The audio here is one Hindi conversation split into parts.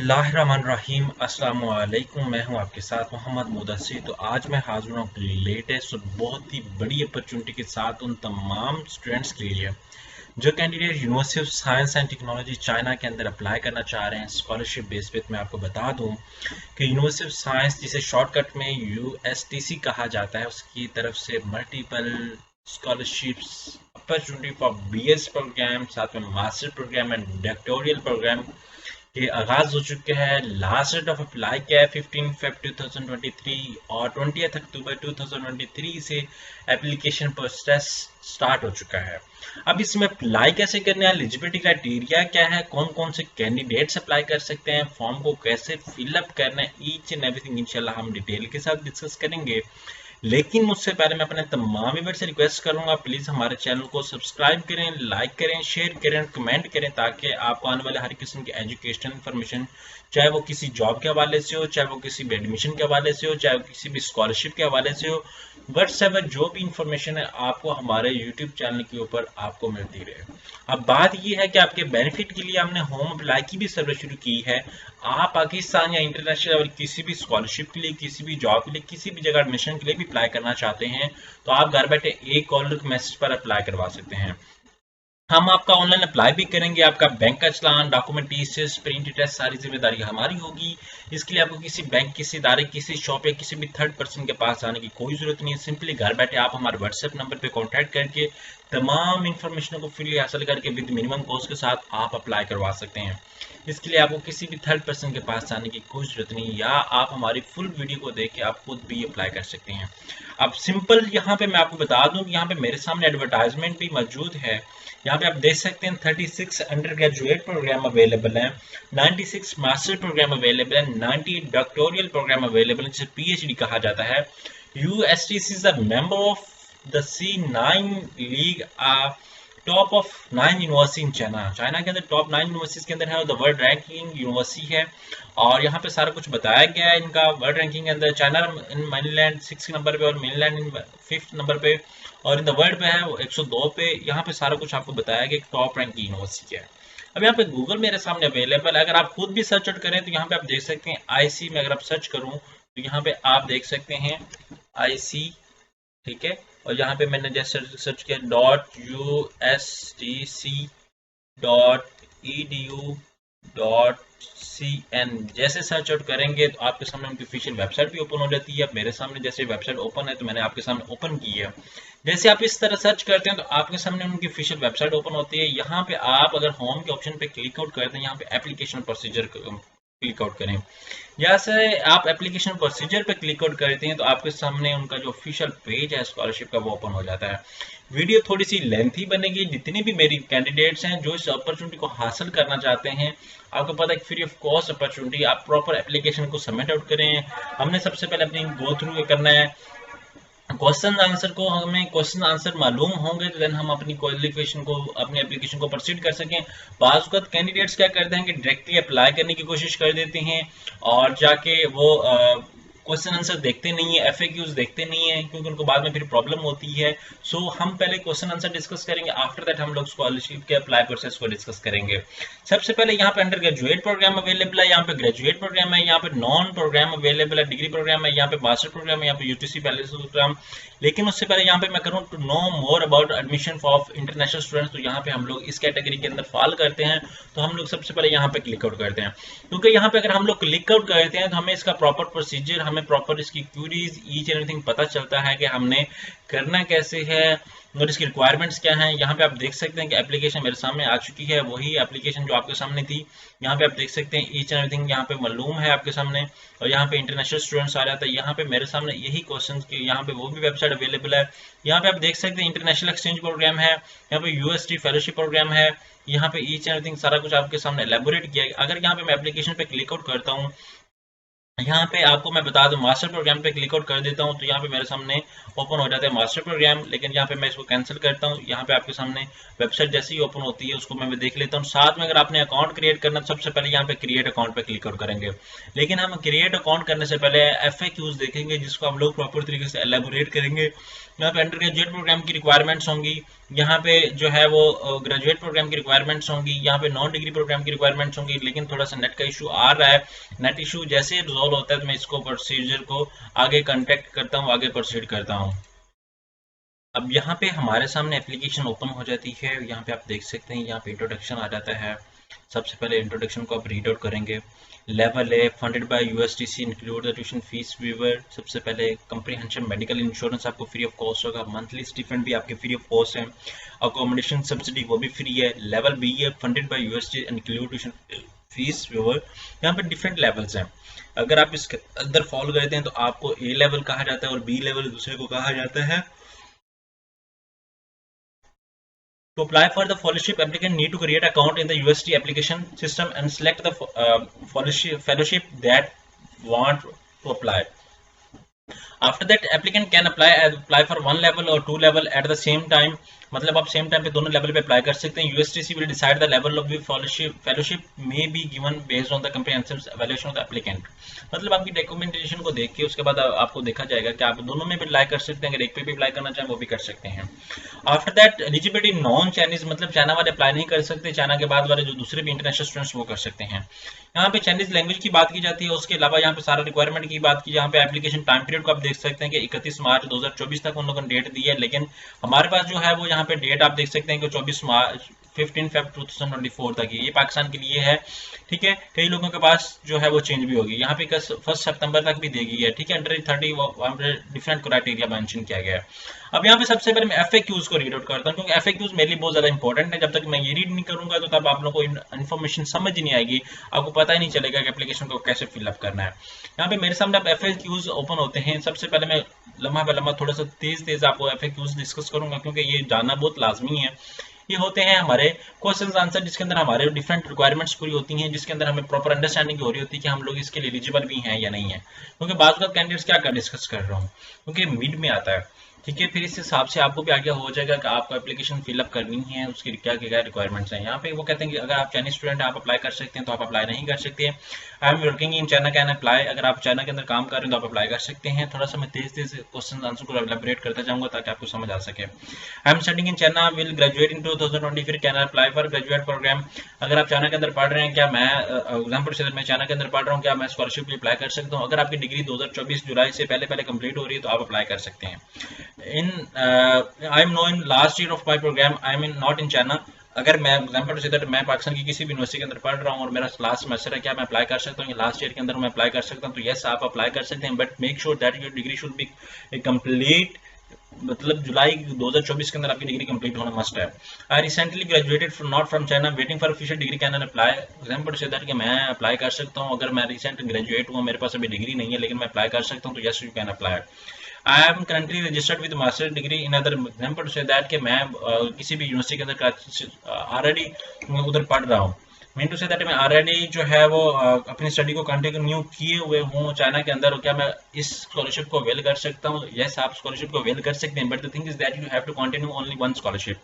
बिस्मिल्लाहिर्रहमानिर्रहीम अस्सलाम वालेकुम। मैं हूं आपके साथ मोहम्मद मुदस्सिर। तो आज मैं हाजिर हूं अपनी लेटेस्ट और बहुत ही बड़ी अपॉर्चुनिटी के साथ उन तमाम स्टूडेंट्स के लिए जो candidate university of science and technology China के अंदर अप्लाई करना चाह रहे हैं स्कॉलरशिप बेस पे। मैं आपको बता दूं कि यूनिवर्सिटी ऑफ साइंस, जिसे शॉर्टकट में यूएसटीसी कहा जाता है, उसकी तरफ से multiple scholarships opportunity for BS program, साथ में master program and doctoral program के आगाज हो चुके हैं। लास्ट डेट ऑफ अप्लाई क्या है 15 फेब 2023 और 20 अक्टूबर 2023 से एप्लीकेशन प्रोसेस स्टार्ट हो चुका है। अब इसमें अप्लाई कैसे करना है, एलिजिबिलिटी क्राइटेरिया क्या है, कौन कौन से कैंडिडेट्स अप्लाई कर सकते हैं, फॉर्म को कैसे फिलअप करना है, ईच एंड एवरीथिंग इंशाल्लाह हम डिटेल के साथ डिस्कस करेंगे। लेकिन मुझसे पहले मैं अपने तमाम व्यूअर से रिक्वेस्ट करूंगा, प्लीज हमारे चैनल को सब्सक्राइब करें, लाइक करें, शेयर करें, कमेंट करें, ताकि आपको आने वाले हर किस्म की एजुकेशनल इंफॉर्मेशन, चाहे वो किसी जॉब के हवाले से हो, चाहे वो किसी भी एडमिशन के हवाले से हो, चाहे वो किसी भी स्कॉलरशिप के हवाले से हो, व्हाट्सएवर जो भी इंफॉर्मेशन है आपको हमारे यूट्यूब चैनल के ऊपर आपको मिलती रहे। अब बात यह है कि आपके बेनिफिट के लिए हमने होम अप्लाई की भी सर्विस शुरू की है। आप पाकिस्तान या इंटरनेशनल लेवल किसी भी स्कॉलरशिप के लिए, किसी भी जॉब के लिए, किसी भी जगह एडमिशन के लिए भी अप्लाई करना चाहते हैं तो आप घर बैठे एक कॉल मैसेज पर अप्लाई करवा सकते हैं। हम आपका ऑनलाइन अप्लाई भी करेंगे। आपका बैंक का चलान, डॉक्यूमेंट, प्रिंट टेस्ट, सारी जिम्मेदारी हमारी होगी। इसके लिए आपको किसी बैंक, किसी इदारे, किसी शॉप या किसी भी थर्ड पर्सन के पास जाने की कोई जरूरत नहीं है। सिंपली घर बैठे आप हमारे व्हाट्सएप नंबर पे कांटेक्ट करके तमाम इंफॉर्मेशन को फ्री हासिल करके विद मिनिमम कॉस्ट के साथ आप अप्लाई करवा सकते हैं। इसके लिए आपको किसी भी थर्ड पर्सन के पास जाने की कोई जरूरत नहीं, या आप हमारी फुल वीडियो को देख के आप खुद भी अप्लाई कर सकते हैं। अब सिंपल यहाँ पे मैं आपको बता दूं कि यहाँ पे मेरे सामने एडवर्टाइजमेंट भी मौजूद है। यहाँ पे आप देख सकते हैं 36 अंडर ग्रेजुएट प्रोग्राम अवेलेबल है, 96 मास्टर प्रोग्राम अवेलेबल है, 90 डॉक्टोरियल प्रोग्राम अवेलेबल है, जिसे पीएचडी कहा जाता है। USTC is a member of the C9 league, top of 9 university in China. China के अंदर टॉप 9 यूनिवर्सिटीज के अंदर है, द वर्ल्ड रैंकिंग यूनिवर्सिटी है। और यहाँ पे सारा कुछ बताया गया है इनका वर्ल्ड रैंकिंग के अंदर। चाइना इन मेनलैंड 6 नंबर पे और मेनलैंड इन 5th नंबर पे, और इन द वर्ल्ड पे है वो 102 पे। यहाँ पे सारा कुछ आपको बताया गया कि टॉप रैंक की यूनिवर्सिटी है। अब यहाँ पे गूगल मेरे सामने अवेलेबल है, अगर आप खुद भी सर्च आउट करें तो यहाँ पे आप देख सकते हैं आईसी में अगर आप सर्च करूँ तो यहाँ पे आप देख सकते हैं आईसी, ठीक है। और यहाँ पे मैंने जैसे सर्च किया .ustc.edu.cn, जैसे सर्च आउट करेंगे तो आपके सामने उनकी ऑफिशियल वेबसाइट भी ओपन हो जाती है। अब मेरे सामने जैसे वेबसाइट ओपन है तो मैंने आपके सामने ओपन की है। जैसे आप इस तरह सर्च करते हैं तो आपके सामने उनकी ऑफिशियल वेबसाइट ओपन होती है। यहाँ पे आप अगर होम के ऑप्शन पे क्लिक आउट करते हैं, यहाँ पे एप्लीकेशन प्रोसीजर क्लिक आउट करें। जैसे आप एप्लीकेशन प्रोसीजर पे क्लिक आउट करते हैं तो आपके सामने उनका जो ऑफिशियल पेज है स्कॉलरशिप का वो ओपन हो जाता है। वीडियो थोड़ी सी लेंथी बनेगी। जितने भी मेरी कैंडिडेट्स हैं जो इस अपॉर्चुनिटी को हासिल करना चाहते हैं, आपको पता है फ्री ऑफ कॉस्ट अपॉर्चुनिटी, आप प्रॉपर एप्लीकेशन को सबमिट आउट करें। हमने सबसे पहले अपनी गो थ्रू करना है क्वेश्चन आंसर को, हमें क्वेश्चन आंसर मालूम होंगे तो देन हम अपनी क्वालिफिकेशन को, अपनी एप्लीकेशन को प्रोसीड कर सकें। बाज़ वक़्त कैंडिडेट्स क्या करते हैं कि डायरेक्टली अप्लाई करने की कोशिश कर देते हैं और जाके वो क्वेश्चन आंसर देखते नहीं है, एफएक्यूज देखते नहीं है, क्योंकि उनको बाद में फिर प्रॉब्लम होती है। सो हम पहले क्वेश्चन आंसर डिस्कस करेंगे, आफ्टर दैट हम लोग स्कॉलरशिप के अप्लाई प्रोसेस को डिस्कस करेंगे। सबसे पहले यहाँ पे अंडर ग्रेजुएट प्रोग्राम अवेलेबल है, यहाँ पे ग्रेजुएट प्रोग्राम है, यहाँ पे नॉन प्रोग्राम अवेलेबल है, डिग्री प्रोग्राम है, यहाँ पे मास्टर प्रोग्राम है, यहाँ पे यूटीसी पैलेस प्रोग्राम। लेकिन उससे पहले यहाँ पे मैं करूँ to know more about admission of international students, तो यहाँ पे हम लोग इस कैटेगरी के अंदर फॉल करते हैं। तो हम लोग सबसे पहले यहाँ पे क्लिक आउट करते हैं, क्योंकि यहाँ पे अगर हम लोग क्लिक आउट करते हैं तो हमें इसका प्रॉपर प्रोसीजर, हमें प्रॉपर इसकी क्यूरीज, ईच एंड एवरीथिंग पता चलता है कि हमने करना कैसे है और इसकी रिक्वायरमेंट्स क्या हैं। यहाँ पे आप देख सकते हैं कि एप्लीकेशन मेरे सामने आ चुकी है, वही एप्लीकेशन जो आपके सामने थी। यहाँ पे आप देख सकते हैं ईच एंड एवरीथिंग यहाँ पे मालूम है आपके सामने, और यहाँ पे इंटरनेशनल स्टूडेंट्स आ जाता है। यहाँ पे मेरे सामने यही क्वेश्चन की, यहाँ पे वो भी वेबसाइट अवेलेबल है। यहाँ पे आप देख सकते हैं इंटरनेशनल एक्सचेंज प्रोग्राम है, यहाँ पे यूएसटी फेलोशिप प्रोग्राम है, यहाँ पे ईच एंड एवरीथिंग सारा कुछ आपके सामने एलेबोरेट किया है। अगर यहाँ पे मैं एप्लीकेशन पे क्लिक आउट करता हूँ यहाँ पे आपको मैं बता दूं, मास्टर प्रोग्राम पे क्लिक आउट कर देता हूँ तो यहाँ पे मेरे सामने ओपन हो जाता है मास्टर प्रोग्राम, लेकिन यहाँ पे मैं इसको कैंसिल करता हूँ। यहाँ पे आपके सामने वेबसाइट जैसे ही ओपन होती है उसको मैं देख लेता हूँ। साथ में अगर आपने अकाउंट क्रिएट करना तो सबसे पहले यहाँ पे क्रिएट अकाउंट पे क्लिक आउट करेंगे, लेकिन हम क्रिएट अकाउंट करने से पहले FAQs देखेंगे जिसको हम लोग प्रॉपर तरीके से एलेबोरेट करेंगे। यहाँ पे अंडर ग्रेजुएट प्रोग्राम की रिक्वायरमेंट्स होंगी, यहाँ पे जो है वो ग्रेजुएट प्रोग्राम की रिक्वायरमेंट्स होंगी, यहाँ पे नॉन डिग्री प्रोग्राम की रिक्वायरमेंट्स होंगी, लेकिन थोड़ा सा नेट का इशू आ रहा है। नेट इशू जैसे ही रिजॉल्व होता है तो मैं इसको प्रोसीजर को आगे कंटेक्ट करता हूँ, आगे प्रोसीड करता हूँ। अब यहाँ पे हमारे सामने एप्लीकेशन ओपन हो जाती है। यहाँ पे आप देख सकते हैं, यहाँ पे इंट्रोडक्शन आ जाता है। सबसे पहले इंट्रोडक्शन को आप रीड आउट करेंगे। Level A funded by USDC include the tuition fee waiver. सबसे पहले कंप्रीहेंसिव मेडिकल इंश्योरेंस आपको फ्री ऑफ कॉस्ट होगा। मंथली स्टिपेंड भी आपके फ्री ऑफ कॉस्ट है। अकोमोडेशन सब्सिडी वो भी फ्री है। लेवल बी है funded by USD include tuition fee waiver. यहाँ पे डिफरेंट लेवल्स हैं। अगर आप इसके अंदर फॉलो करते हैं तो आपको A लेवल कहा जाता है और B लेवल दूसरे को कहा जाता है। To apply for the fellowship, applicant need to create account in the USD application system and select the fellowship that want to apply. After that, applicant can apply for one level or two level at the same time. मतलब आप सेम टाइम पे दोनों लेवल पे अप्लाई कर सकते हैं। USDC will decide the level of the fellowship may be given based on the comprehensive evaluation of the applicant. मतलब आपकी डॉक्यूमेंटेशन को देख के उसके बाद आपको देखा जाएगा कि आप दोनों में भी अप्लाई कर सकते हैं। अगर एक पे भी अप्लाई करना चाहें वो भी कर सकते हैं। After that eligibility non Chinese, मतलब चाइना वाले अप्लाई नहीं कर सकते। चाइना के बाद वाले जो दूसरे भी इंटरनेशनल स्टूडेंट्स वो कर सकते हैं। यहाँ पे चाइनीज लैंग्वेज की बात की जाती है। उसके अलावा यहाँ पे सारा रिक्वायरमेंट की बात की। यहाँ पे एप्लीकेशन टाइम पीरियड को आप देख सकते हैं कि 31 मार्च 2024 तक उन लोगों ने डेट दी है, लेकिन हमारे पास जो है वो यहाँ पे डेट आप देख सकते हैं कि 24 मार्च 15 फेब 2024 तक ये पाकिस्तान के लिए है। ठीक है, कई लोगों के पास जो है वो चेंज भी होगी। यहाँ पे 1 सितंबर तक भी देगी है। ठीक है, अंडर 30 वहाँ पे डिफरेंट क्राइटेरिया मेंशन किया गया है। अब यहाँ पे सबसे पहले मैं FAQs को रीड आउट करता हूँ, क्योंकि FAQs मेरे लिए बहुत ज्यादा इंपॉर्टेंट है। जब तक मैं ये रीड नहीं करूंगा तो तब आप लोगों को इन्फॉर्मेशन समझ ही नहीं आएगी, आपको पता ही नहीं चलेगा कि एप्लीकेशन को कैसे फिलअप करना है। यहाँ पे मेरे सामने अब FAQs ओपन होते हैं। सबसे पहले मैं लम्हा पे लम्हा थोड़ा सा तेज आपको FAQs डिस्कस करूंगा, क्योंकि ये जानना बहुत लाजमी है। ये होते हैं हमारे क्वेश्चंस आंसर, जिसके अंदर हमारे डिफरेंट रिक्वायरमेंट्स पूरी होती हैं, जिसके अंदर हमें प्रॉपर अंडरस्टैंडिंग हो रही होती है कि हम लोग इसके लिए एलिजिबल भी हैं या नहीं है। क्योंकि बात कैंडिडेट्स क्या डिस्कस कर रहा हूँ, क्योंकि मिड में आता है। ठीक है, फिर इस हिसाब से आपको भी आइडिया हो जाएगा कि आपको एप्लीकेशन फिलअप करनी है, उसकी क्या क्या रिक्वायरमेंट्स हैं। यहाँ पे वो कहते हैं कि अगर आप चाइनीज स्टूडेंट आप अप्लाई कर सकते हैं तो आप अप्लाई नहीं कर सकते। I am working in China can apply, अगर आप चाइना के अंदर काम कर रहे हैं तो आप अप्लाई कर सकते हैं। थोड़ा सा मैं तेज क्वेश्चन आंसर को एलैबोरेट करता जाऊंगा ताकि आपको समझ आ सके। I am studying in China, will graduate in 2020, फिर can apply for graduate program. अगर आप चाइना के अंदर पढ़ रहे हैं, क्या मैं एग्जाम्पल से मैं चाइना के अंदर पढ़ रहा हूँ, क्या मैं स्कॉलरशिप के लिए अप्लाई कर सकता हूँ? अगर आपकी डिग्री 2024 जुलाई से पहले कंप्लीट हो रही है तो आप अप्लाई कर सकते हैं। In I am no in last year of my program, I mean not in China. अगर मैं एग्जाम्पल से मैं पाकिस्तान की किसी भी यूनिवर्सिटी के अंदर पढ़ रहा हूँ और मेरा लास्ट सेमेस्टर है, क्या मैं अप्लाई कर सकता हूँ? लास्ट ईयर के अंदर मैं अप्लाई कर सकता हूँ? तो यस, आप अप्लाई कर सकते हैं, but make sure that your degree should be complete, मतलब जुलाई 2024 के अंदर आपकी डिग्री कंप्लीट होना मस्ट है। I recently graduated not from China, waiting for official degree, can apply? Example say that कि मैं अप्लाई कर सकता हूँ, अगर मैं रिसेंट ग्रेजुएट हूँ, मेरे पास अभी डिग्री नहीं है लेकिन मैं अप्लाई कर सकता हूँ, तो yes you can apply. I am currently registered with master degree in other, example say that कि मैं किसी भी यूनिवर्सिटी के अंदर ऑलरेडी उधर पढ़ रहा हूँ। मीन टू से दैट मैं ऑलरेडी जो है वो अपनी स्टडी को कंटिन्यू किए हुए हूँ चाइना के अंदर, और क्या मैं इस स्कॉलरशिप को अवेल कर सकता हूँ? यस, आप स्कॉलरशिप को अवेल कर सकते हैं, but the thing is that you have to continue only one scholarship.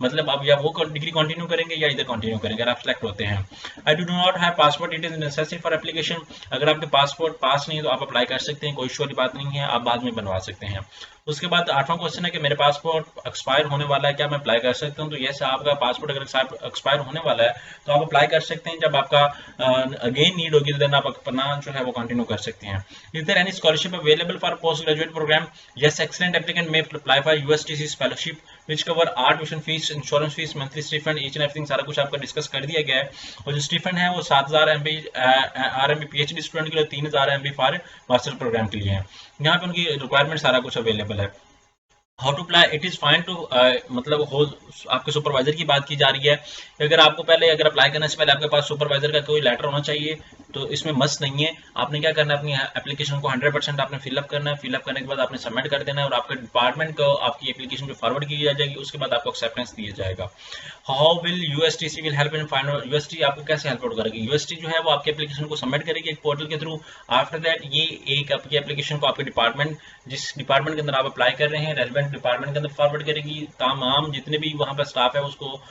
मतलब आप या वो डिग्री कंटिन्यू करेंगे या इधर कंटिन्यू करेंगे अगर आप सेलेक्ट होते हैं। I do not have passport, it is necessary for application. अगर आपके पासपोर्ट पास नहीं है तो आप अप्लाई कर सकते हैं, कोई इशू वाली बात नहीं है, आप बाद में बनवा सकते हैं। उसके बाद 8वां क्वेश्चन है कि मेरे पासपोर्ट एक्सपायर होने वाला है, क्या मैं अप्लाई कर सकता हूँ? तो यस, आपका पासपोर्ट अगर एक्सपायर होने वाला है तो आप अप्लाई कर सकते हैं। जब आपका अगेन नीड होगी तो देन आप अपना जो है वो कंटिन्यू कर सकते हैं। Is there any scholarship available for post graduate program? Yes, excellent applicant may apply for USDC fellowship which cover our tuition fees, insurance fees, monthly stipend, each and everything, सारा कुछ आपका डिस्कस कर दिया गया है। और जो स्टीफंड है वो 7000 MB RMB PhD स्टूडेंट के लिए, 3000 MB फॉर मास्टर प्रोग्राम के लिए है। यहाँ पे उनकी रिक्वायरमेंट सारा कुछ अवेलेबल है। How to apply, it is fine to, मतलब हो आपके सुपरवाइजर की बात की जा रही है कि अगर आपको पहले अगर अप्लाई करने से पहले आपके पास सुपरवाइजर का कोई लेटर होना चाहिए, तो इसमें मस्ट नहीं है। आपने क्या करना है, अपनी एप्लीकेशन को 100% आपने फिलअप करना है। फिलअप करने के बाद आपने सबमिट कर देना है और आपके डिपार्टमेंट को आपकी एप्लीकेशन जो फॉरवर्ड की जाएगी, उसके बाद आपको एक्सेप्टेंस दिया जाएगा। How will USTC will help in find, UST आपको कैसे हेल्प आउट करेगी? यूएसटी जो है वो आपकी एप्लीकेशन को सबमिट करेगी एक पोर्टल के थ्रू। आफ्टर दैट ये एक आपकी एप्लीकेशन को आपके डिपार्टमेंट, जिस डिपार्टमेंट के अंदर आप अप्लाई कर रहे हैं, रेलेवेंट डिपार्टमेंट के अंदर फॉरवर्ड करेगी। तमाम जितने भी वहाँ पर स्टाफ है उसको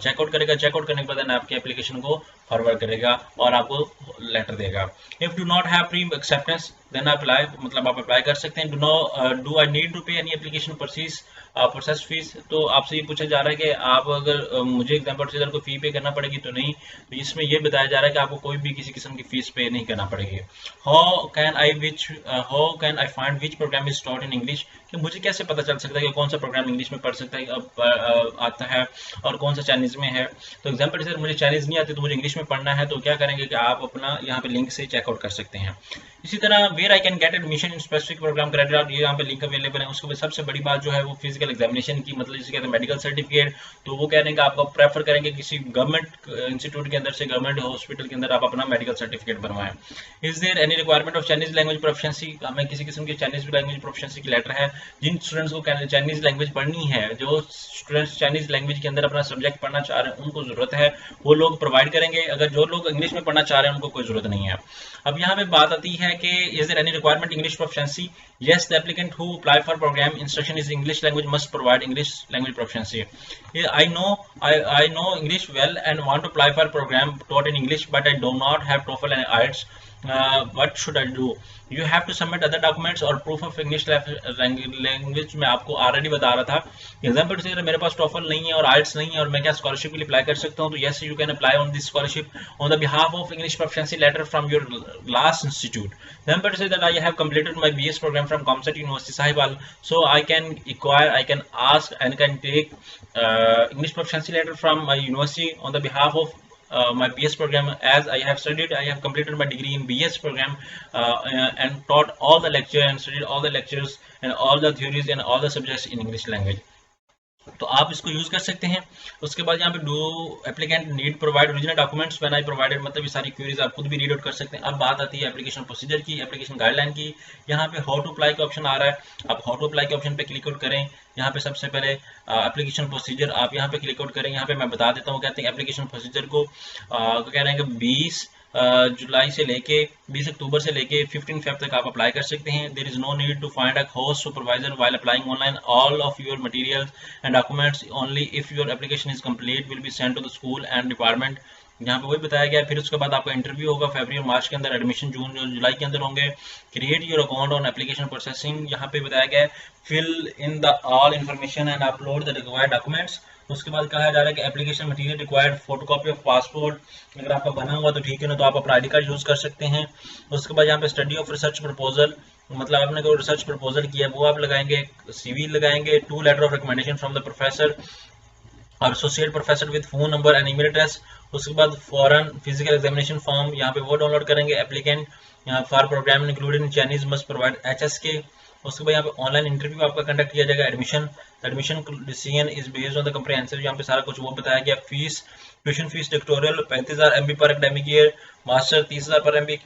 चेकआउट करेगा। चेकआउट करने के बाद आपकी एप्लीकेशन को फॉरवर्ड करेगा और आपको लेटर देगा। If do not have pre acceptance then apply, मतलब आप अप्लाई कर सकते हैं। Do I need to pay any application process fee, तो आपसे ये पूछा जा रहा है कि आप अगर मुझे एग्जाम प्रोसीजर को फी पे करना पड़ेगी तो नहीं, तो इसमें ये बताया जा रहा है कि आपको कोई भी किसी किस्म की फीस पे नहीं करना पड़ेगी। How can I find which programme is taught in English, कि मुझे कैसे पता चल सकता है कि कौन सा प्रोग्राम इंग्लिश में पढ़ सकता है आता है और कौन सा चाइनीज में है। तो एग्जाम्पल सर मुझे चाइनीज नहीं आती तो मुझे इंग्लिश में पढ़ना है, तो क्या करेंगे कि आप अपना यहाँ पे लिंक से चेकआउट कर सकते हैं। इसी तरह where I can get admission in specific program credit out, ये यहाँ पे लिंक अवेलेबल है। उसके बाद सबसे बड़ी बात जो है वो फिजिकल एग्जामिनेशन की, मतलब जिसे कहते हैं मेडिकल सर्टिफिकेट। तो वो कह रहे हैं कि आपको प्रेफर करेंगे किसी गवर्नमेंट इंस्टीट्यूट के अंदर से, गवर्नमेंट हॉस्पिटल के अंदर आप अपना मेडिकल सर्टिफिकेट बनवाएं। Is there any requirement of Chinese language proficiency, हमें किसी किस्म की चाइनीज लैंग्वेज प्रोफिशिएंसी की लेटर है। जिन स्टूडेंट्स को चाइनीज लैंग्वेज पढ़नी है, जो स्टूडेंट्स चाइनीज लैंग्वेज के अंदर अपना सब्जेक्ट पढ़ना चाह रहे हैं, उनको जरूरत है, वो लोग प्रोवाइड करेंगे। अगर जो लोग इंग्लिश में पढ़ना चाह रहे हैं उनको कोई जरूरत नहीं है। अब यहाँ पे बात आती है कि is there any requirement English proficiency, yes the applicant who apply for program instruction is English language must provide English language proficiency. Yeah, I know English well and want to apply for program taught in English, but I do not have TOEFL and IELTS. What should I do? You have to submit other documents or proof of English language। मैं आपको ऑलरेडी बता रहा था एग्जाम्पल से, मेरे पास TOEFL नहीं है और IELTS नहीं है और मैं क्या स्कॉलरशिप के लिए अप्लाई कर सकता हूँ? तो yes you can apply on this scholarship on the behalf of English proficiency letter from your last institute. Example say that I have completed my BS program from ComSat University Sahiwal, so I can ask and can take English proficiency letter from my university on the behalf of my BS program, as I have completed my degree in BS program and taught all the lecture and studied all the lectures and all the theories and all the subjects in English language। तो आप इसको यूज कर सकते हैं। उसके बाद यहाँ पे do applicant need provide original documents when I provided, मतलब ये सारी क्वेरीज आप खुद भी रीड आउट कर सकते हैं। अब बात आती है एप्लीकेशन प्रोसीजर की, एप्लीकेशन गाइडलाइन की। यहाँ पे हाउ टू अप्लाई का ऑप्शन आ रहा है, आप हाउ टू अप्लाई के ऑप्शन पे क्लिक आउट करें। यहाँ पे सबसे पहले एप्लीकेशन प्रोसीजर आप यहाँ पे क्लिक आउट करें। यहाँ पे मैं बता देता हूँ, कहते हैं एप्लीकेशन प्रोसीजर को कह रहे हैं कि 20 जुलाई से लेके 20 अक्टूबर से लेके 15 फेब तक आप अप्लाई कर सकते हैं। There is no need to find a host supervisor while applying online. All of your materials and documents only if your application is complete will be sent to the school and department. यहाँ पे वही बताया गया। फिर उसके बाद आपका इंटरव्यू होगा फरवरी और मार्च के अंदर, एडमिशन जून और जुलाई के अंदर होंगे। Create your account on application processing, यहाँ पे बताया गया है fill in the all information and upload the required documents. उसके बाद कहा जा रहा है कि application material required photocopy of passport, अगर आपका बना हुआ तो ठीक है ना, तो आप अपना आईडी कार्ड यूज कर सकते हैं। उसके बाद यहाँ पे स्टडी ऑफ रिसर्च प्रपोजल, मतलब आपने कोई रिसर्च प्रपोजल किया वो आप लगाएंगे, CV लगाएंगे, 2 letter of recommendation from the professor और associate professor with phone number and email address. उसके बाद फॉरन फिजिकल एग्जामिनेशन फॉर्म, यहाँ पे वो डाउनलोड करेंगे। एप्लीकेंट यहाँ for programme included in Chinese must provide HSK। उसके बाद यहाँ पे ऑनलाइन इंटरव्यू आपका कंडक्ट किया जाएगा। Admission decision is based on the comprehensive, यहाँ पे सारा कुछ वो बताया गया। Fees, tuition fees dictatorial 35,000 MB पर एकेडमिक ईयर, मास्टर 30,000 पर MB,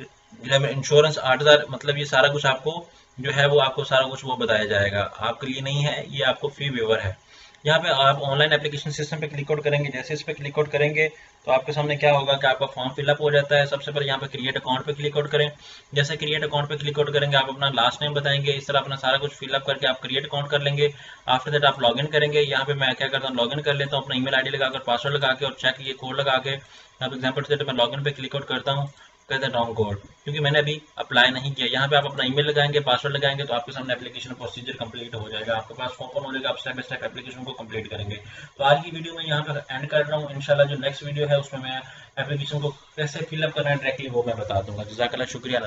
इंश्योरेंस 8,000, मतलब ये सारा कुछ आपको जो है वो आपको सारा कुछ वो बताया जाएगा। आपके लिए नहीं है, ये आपको फी वेवर है। यहाँ पे आप ऑनलाइन एप्लीकेशन सिस्टम पे क्लिक आउट करेंगे। जैसे इस पे क्लिक आउट करेंगे तो आपके सामने क्या होगा कि आपका फॉर्म फिलअप हो जाता है। सबसे पहले यहाँ पे क्रिएट अकाउंट पे क्लिक आउट करें। जैसे क्रिएट अकाउंट पे क्लिक आउट करेंगे आप अपना लास्ट नेम बताएंगे, इस तरह अपना सारा कुछ फिलअप करके आप क्रिएट अकाउंट कर लेंगे। आफ्टर दैट आप लॉगिन करेंगे। यहाँ पे मैं क्या करता हूँ, लॉगिन कर लेता हूँ अपना ईमेल आईडी लगाकर, पासवर्ड लगा के और चेक ये कोड लगा के। यहाँ पे एग्जाम्पल से मैं लॉगिन पे क्लिक आउट करता हूँ, कहते हैं रॉन्ग कोड, क्योंकि मैंने अभी अप्लाई नहीं किया। यहाँ पे आप अपना ईमेल लगाएंगे, पासवर्ड लगाएंगे, तो आपके सामने एप्लीकेशन प्रोसीजर कंप्लीट हो जाएगा। आपके पास फॉर्म हो जाएगा, आप स्टेप बाय स्टेप एप्लीकेशन को कंप्लीट करेंगे। तो आज की वीडियो में यहाँ पे एंड कर रहा हूँ। इंशाल्लाह जो नेक्स्ट वीडियो है उसमें मैं एप्लीकेशन को कैसे फिलअप करना है डायरेक्टली वो मैं बता दूंगा। जज़ाकल्लाह, शुक्रिया।